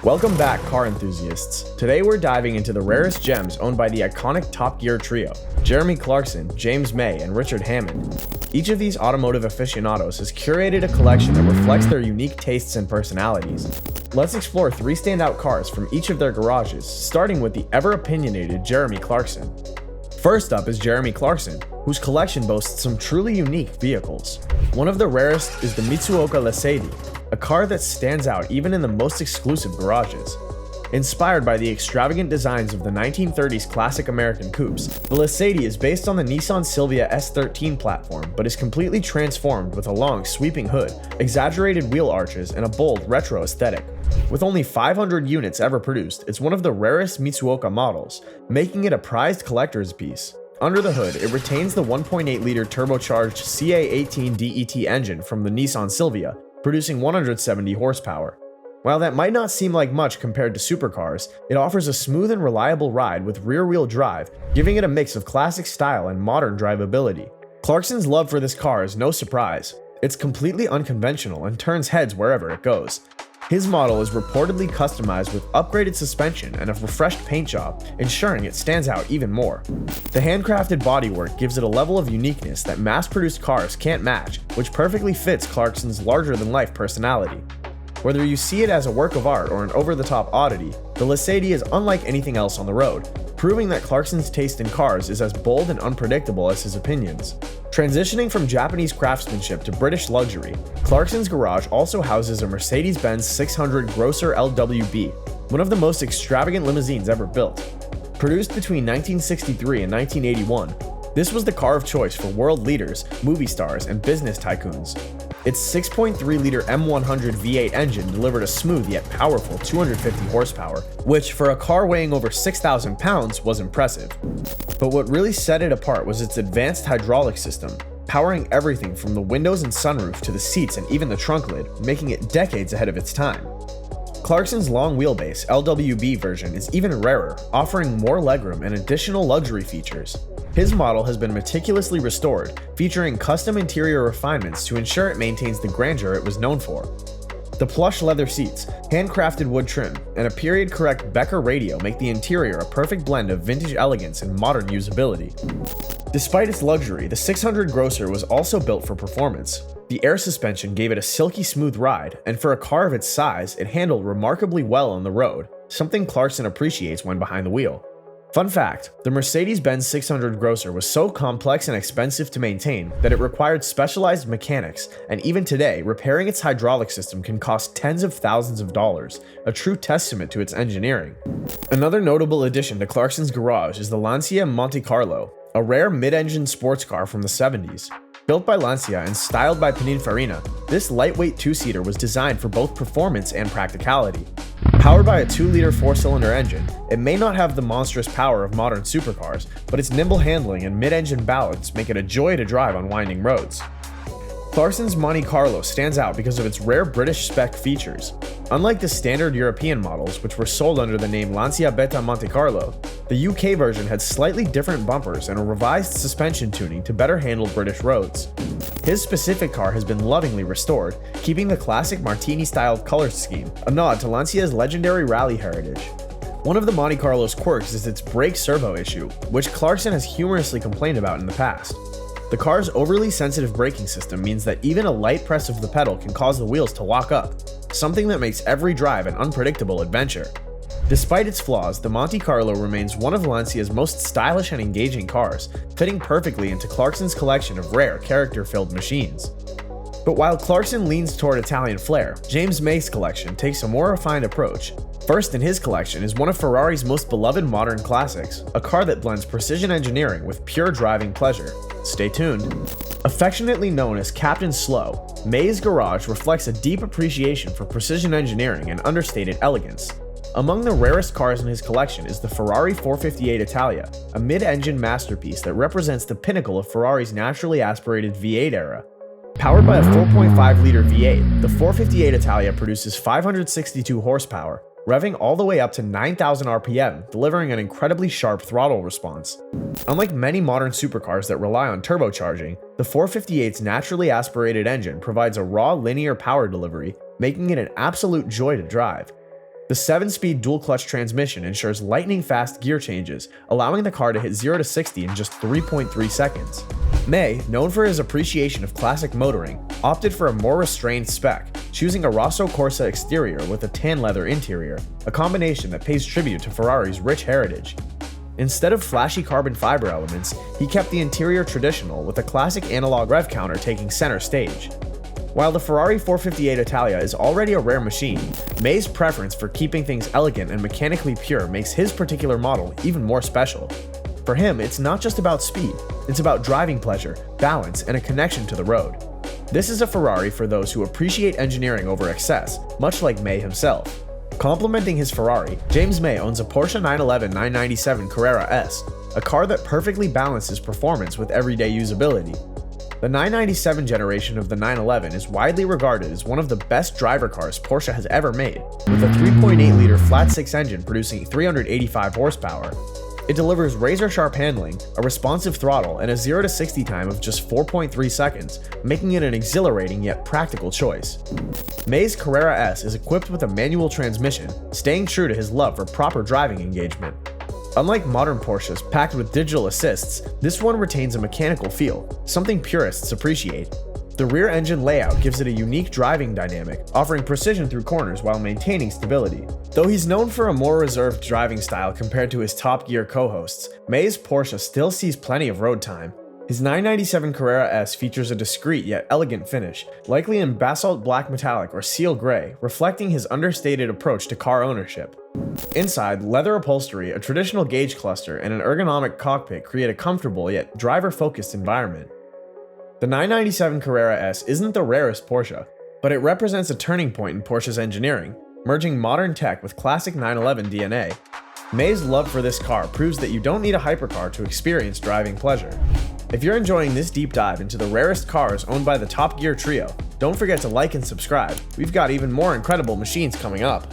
Welcome back, car enthusiasts. Today we're diving into the rarest gems owned by the iconic Top Gear trio, Jeremy Clarkson, James May, and Richard Hammond. Each of these automotive aficionados has curated a collection that reflects their unique tastes and personalities. Let's explore three standout cars from each of their garages, starting with the ever-opinionated Jeremy Clarkson. First up is Jeremy Clarkson, whose collection boasts some truly unique vehicles. One of the rarest is the Mitsuoka Le-Seyde, a car that stands out even in the most exclusive garages. Inspired by the extravagant designs of the 1930s classic American coupes, the Le-Seyde is based on the Nissan Silvia S13 platform, but is completely transformed with a long, sweeping hood, exaggerated wheel arches, and a bold, retro aesthetic. With only 500 units ever produced, it's one of the rarest Mitsuoka models, making it a prized collector's piece. Under the hood, it retains the 1.8-liter turbocharged CA18 DET engine from the Nissan Silvia, producing 170 horsepower. While that might not seem like much compared to supercars, it offers a smooth and reliable ride with rear-wheel drive, giving it a mix of classic style and modern drivability. Clarkson's love for this car is no surprise. It's completely unconventional and turns heads wherever it goes. His model is reportedly customized with upgraded suspension and a refreshed paint job, ensuring it stands out even more. The handcrafted bodywork gives it a level of uniqueness that mass-produced cars can't match, which perfectly fits Clarkson's larger-than-life personality. Whether you see it as a work of art or an over-the-top oddity, the Le-Seyde is unlike anything else on the road, proving that Clarkson's taste in cars is as bold and unpredictable as his opinions. Transitioning from Japanese craftsmanship to British luxury, Clarkson's garage also houses a Mercedes-Benz 600 Grosser LWB, one of the most extravagant limousines ever built. Produced between 1963 and 1981, this was the car of choice for world leaders, movie stars, and business tycoons. Its 6.3-liter M100 V8 engine delivered a smooth yet powerful 250 horsepower, which for a car weighing over 6,000 pounds was impressive. But what really set it apart was its advanced hydraulic system, powering everything from the windows and sunroof to the seats and even the trunk lid, making it decades ahead of its time. Clarkson's long wheelbase LWB version is even rarer, offering more legroom and additional luxury features. His model has been meticulously restored, featuring custom interior refinements to ensure it maintains the grandeur it was known for. The plush leather seats, handcrafted wood trim, and a period-correct Becker radio make the interior a perfect blend of vintage elegance and modern usability. Despite its luxury, the 600 Grosser was also built for performance. The air suspension gave it a silky smooth ride, and for a car of its size, it handled remarkably well on the road, something Clarkson appreciates when behind the wheel. Fun fact, the Mercedes-Benz 600 Grosser was so complex and expensive to maintain that it required specialized mechanics, and even today, repairing its hydraulic system can cost tens of thousands of dollars, a true testament to its engineering. Another notable addition to Clarkson's garage is the Lancia Monte Carlo, a rare mid-engine sports car from the 70s. Built by Lancia and styled by Pininfarina, this lightweight two-seater was designed for both performance and practicality. Powered by a 2-liter 4-cylinder engine, it may not have the monstrous power of modern supercars, but its nimble handling and mid-engine balance make it a joy to drive on winding roads. Clarkson's Monte Carlo stands out because of its rare British spec features. Unlike the standard European models, which were sold under the name Lancia Beta Monte Carlo, the UK version had slightly different bumpers and a revised suspension tuning to better handle British roads. His specific car has been lovingly restored, keeping the classic Martini-styled color scheme, a nod to Lancia's legendary rally heritage. One of the Monte Carlo's quirks is its brake servo issue, which Clarkson has humorously complained about in the past. The car's overly sensitive braking system means that even a light press of the pedal can cause the wheels to lock up, something that makes every drive an unpredictable adventure. Despite its flaws, the Monte Carlo remains one of Lancia's most stylish and engaging cars, fitting perfectly into Clarkson's collection of rare, character-filled machines. But while Clarkson leans toward Italian flair, James May's collection takes a more refined approach. First in his collection is one of Ferrari's most beloved modern classics, a car that blends precision engineering with pure driving pleasure. Stay tuned. Affectionately known as Captain Slow, May's garage reflects a deep appreciation for precision engineering and understated elegance. Among the rarest cars in his collection is the Ferrari 458 Italia, a mid-engine masterpiece that represents the pinnacle of Ferrari's naturally aspirated V8 era. Powered by a 4.5-liter V8, the 458 Italia produces 562 horsepower, revving all the way up to 9,000 RPM, delivering an incredibly sharp throttle response. Unlike many modern supercars that rely on turbocharging, the 458's naturally aspirated engine provides a raw linear power delivery, making it an absolute joy to drive. The 7-speed dual-clutch transmission ensures lightning-fast gear changes, allowing the car to hit 0 to 60 in just 3.3 seconds. May, known for his appreciation of classic motoring, opted for a more restrained spec, choosing a Rosso Corsa exterior with a tan leather interior, a combination that pays tribute to Ferrari's rich heritage. Instead of flashy carbon fiber elements, he kept the interior traditional with a classic analog rev counter taking center stage. While the Ferrari 458 Italia is already a rare machine, May's preference for keeping things elegant and mechanically pure makes his particular model even more special. For him, it's not just about speed, it's about driving pleasure, balance, and a connection to the road. This is a Ferrari for those who appreciate engineering over excess, much like May himself. Complementing his Ferrari, James May owns a Porsche 911 997 Carrera S, a car that perfectly balances performance with everyday usability. The 997 generation of the 911 is widely regarded as one of the best driver cars Porsche has ever made, with a 3.8-liter flat-six engine producing 385 horsepower. It delivers razor-sharp handling, a responsive throttle, and a 0 to 60 time of just 4.3 seconds, making it an exhilarating yet practical choice. May's Carrera S is equipped with a manual transmission, staying true to his love for proper driving engagement. Unlike modern Porsches packed with digital assists, this one retains a mechanical feel, something purists appreciate. The rear engine layout gives it a unique driving dynamic, offering precision through corners while maintaining stability. Though he's known for a more reserved driving style compared to his Top Gear co-hosts, May's Porsche still sees plenty of road time. His 997 Carrera S features a discreet yet elegant finish, likely in basalt black metallic or seal gray, reflecting his understated approach to car ownership. Inside, leather upholstery, a traditional gauge cluster, and an ergonomic cockpit create a comfortable yet driver-focused environment. The 997 Carrera S isn't the rarest Porsche, but it represents a turning point in Porsche's engineering, merging modern tech with classic 911 DNA. May's love for this car proves that you don't need a hypercar to experience driving pleasure. If you're enjoying this deep dive into the rarest cars owned by the Top Gear trio, don't forget to like and subscribe. We've got even more incredible machines coming up.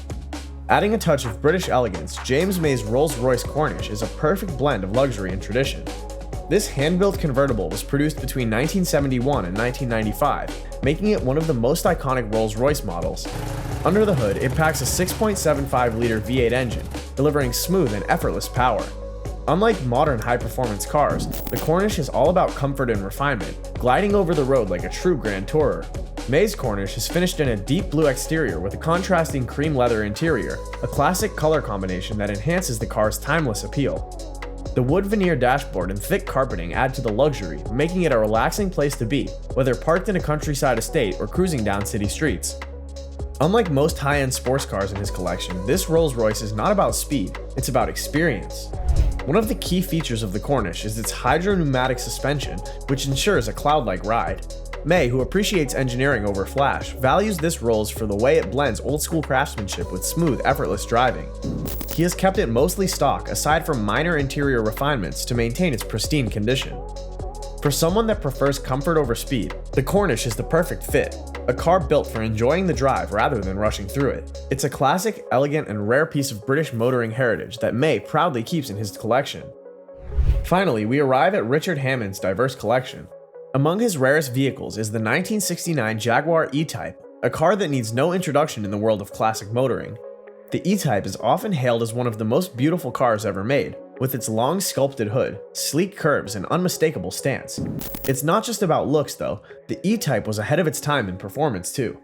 Adding a touch of British elegance, James May's Rolls-Royce Corniche is a perfect blend of luxury and tradition. This hand-built convertible was produced between 1971 and 1995, making it one of the most iconic Rolls-Royce models. Under the hood, it packs a 6.75-liter V8 engine, delivering smooth and effortless power. Unlike modern high-performance cars, the Corniche is all about comfort and refinement, gliding over the road like a true grand tourer. May's Corniche is finished in a deep blue exterior with a contrasting cream leather interior, a classic color combination that enhances the car's timeless appeal. The wood veneer dashboard and thick carpeting add to the luxury, making it a relaxing place to be, whether parked in a countryside estate or cruising down city streets. Unlike most high-end sports cars in his collection, this Rolls-Royce is not about speed, it's about experience. One of the key features of the Corniche is its hydro-pneumatic suspension, which ensures a cloud-like ride. May, who appreciates engineering over flash, values this Rolls for the way it blends old-school craftsmanship with smooth, effortless driving. He has kept it mostly stock, aside from minor interior refinements, to maintain its pristine condition. For someone that prefers comfort over speed, the Corniche is the perfect fit, a car built for enjoying the drive rather than rushing through it. It's a classic, elegant, and rare piece of British motoring heritage that May proudly keeps in his collection. Finally, we arrive at Richard Hammond's diverse collection. Among his rarest vehicles is the 1969 Jaguar E-Type, a car that needs no introduction in the world of classic motoring. The E-Type is often hailed as one of the most beautiful cars ever made, with its long sculpted hood, sleek curves, and unmistakable stance. It's not just about looks though, the E-Type was ahead of its time in performance too.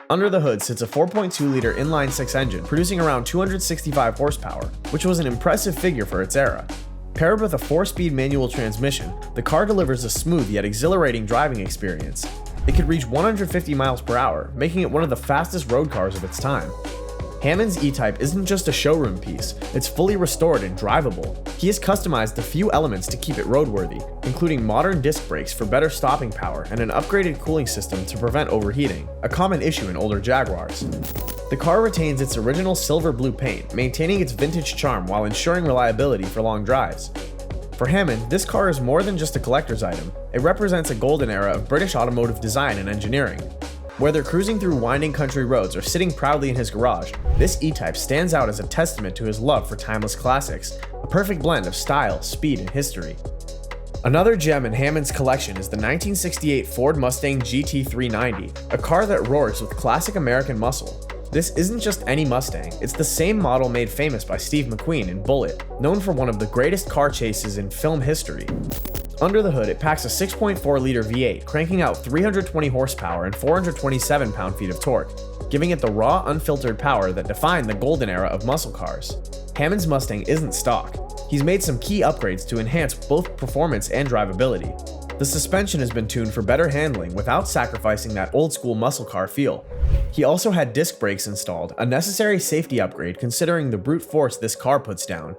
Under the hood sits a 4.2-liter inline-six engine producing around 265 horsepower, which was an impressive figure for its era. Paired with a 4-speed manual transmission, the car delivers a smooth yet exhilarating driving experience. It could reach 150 miles per hour, making it one of the fastest road cars of its time. Hammond's E-Type isn't just a showroom piece, it's fully restored and drivable. He has customized a few elements to keep it roadworthy, including modern disc brakes for better stopping power and an upgraded cooling system to prevent overheating, a common issue in older Jaguars. The car retains its original silver blue paint, maintaining its vintage charm while ensuring reliability for long drives. For Hammond, this car is more than just a collector's item, it represents a golden era of British automotive design and engineering. Whether cruising through winding country roads or sitting proudly in his garage, this E-Type stands out as a testament to his love for timeless classics, a perfect blend of style, speed, and history. Another gem in Hammond's collection is the 1968 Ford Mustang GT390, a car that roars with classic American muscle. This isn't just any Mustang, it's the same model made famous by Steve McQueen in Bullitt, known for one of the greatest car chases in film history. Under the hood, it packs a 6.4-liter V8, cranking out 320 horsepower and 427 pound-feet of torque, giving it the raw, unfiltered power that defined the golden era of muscle cars. Hammond's Mustang isn't stock. He's made some key upgrades to enhance both performance and drivability. The suspension has been tuned for better handling without sacrificing that old-school muscle car feel. He also had disc brakes installed, a necessary safety upgrade considering the brute force this car puts down.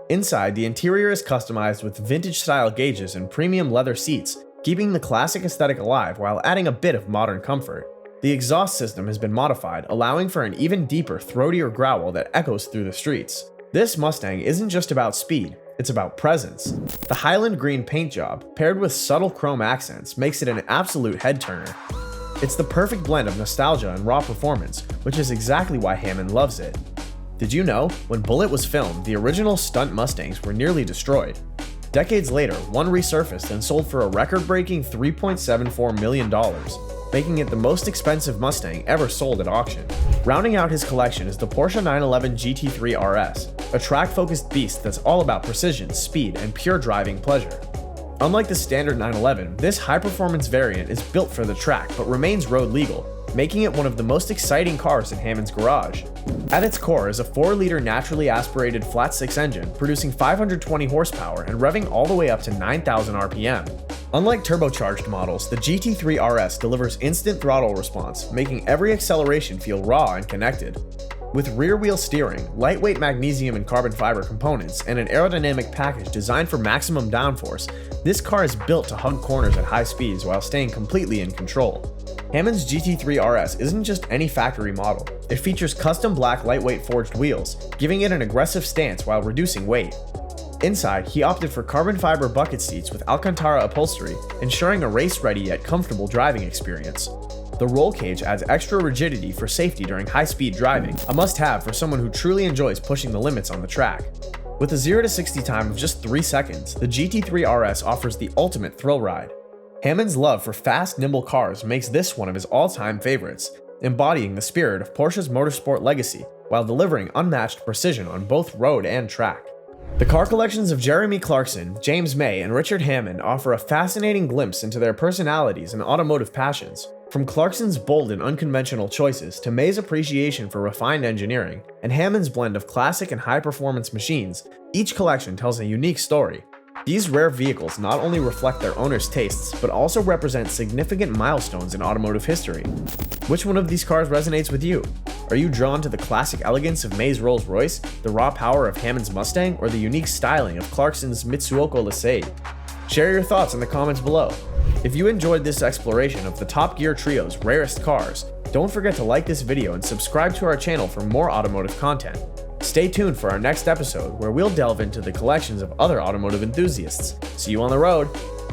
Inside, the interior is customized with vintage-style gauges and premium leather seats, keeping the classic aesthetic alive while adding a bit of modern comfort. The exhaust system has been modified, allowing for an even deeper, throatier growl that echoes through the streets. This Mustang isn't just about speed, it's about presence. The Highland green paint job, paired with subtle chrome accents, makes it an absolute head-turner. It's the perfect blend of nostalgia and raw performance, which is exactly why Hammond loves it. Did you know, when Bullitt was filmed, the original stunt Mustangs were nearly destroyed? Decades later, one resurfaced and sold for a record-breaking $3.74 million, making it the most expensive Mustang ever sold at auction. Rounding out his collection is the Porsche 911 GT3 RS, a track-focused beast that's all about precision, speed, and pure driving pleasure. Unlike the standard 911, this high-performance variant is built for the track but remains road legal, making it one of the most exciting cars in Hammond's garage. At its core is a 4-liter naturally aspirated flat-six engine, producing 520 horsepower and revving all the way up to 9,000 RPM. Unlike turbocharged models, the GT3 RS delivers instant throttle response, making every acceleration feel raw and connected. With rear-wheel steering, lightweight magnesium and carbon fiber components, and an aerodynamic package designed for maximum downforce, this car is built to hug corners at high speeds while staying completely in control. Hammond's GT3 RS isn't just any factory model. It features custom black lightweight forged wheels, giving it an aggressive stance while reducing weight. Inside, he opted for carbon fiber bucket seats with Alcantara upholstery, ensuring a race-ready yet comfortable driving experience. The roll cage adds extra rigidity for safety during high-speed driving, a must-have for someone who truly enjoys pushing the limits on the track. With a 0 to 60 time of just 3 seconds, the GT3 RS offers the ultimate thrill ride. Hammond's love for fast, nimble cars makes this one of his all-time favorites, embodying the spirit of Porsche's motorsport legacy while delivering unmatched precision on both road and track. The car collections of Jeremy Clarkson, James May, and Richard Hammond offer a fascinating glimpse into their personalities and automotive passions. From Clarkson's bold and unconventional choices to May's appreciation for refined engineering, and Hammond's blend of classic and high-performance machines, each collection tells a unique story. These rare vehicles not only reflect their owners' tastes, but also represent significant milestones in automotive history. Which one of these cars resonates with you? Are you drawn to the classic elegance of May's Rolls-Royce, the raw power of Hammond's Mustang, or the unique styling of Clarkson's Mitsuoka Le-Seyde? Share your thoughts in the comments below. If you enjoyed this exploration of the Top Gear Trio's rarest cars, don't forget to like this video and subscribe to our channel for more automotive content. Stay tuned for our next episode where we'll delve into the collections of other automotive enthusiasts. See you on the road!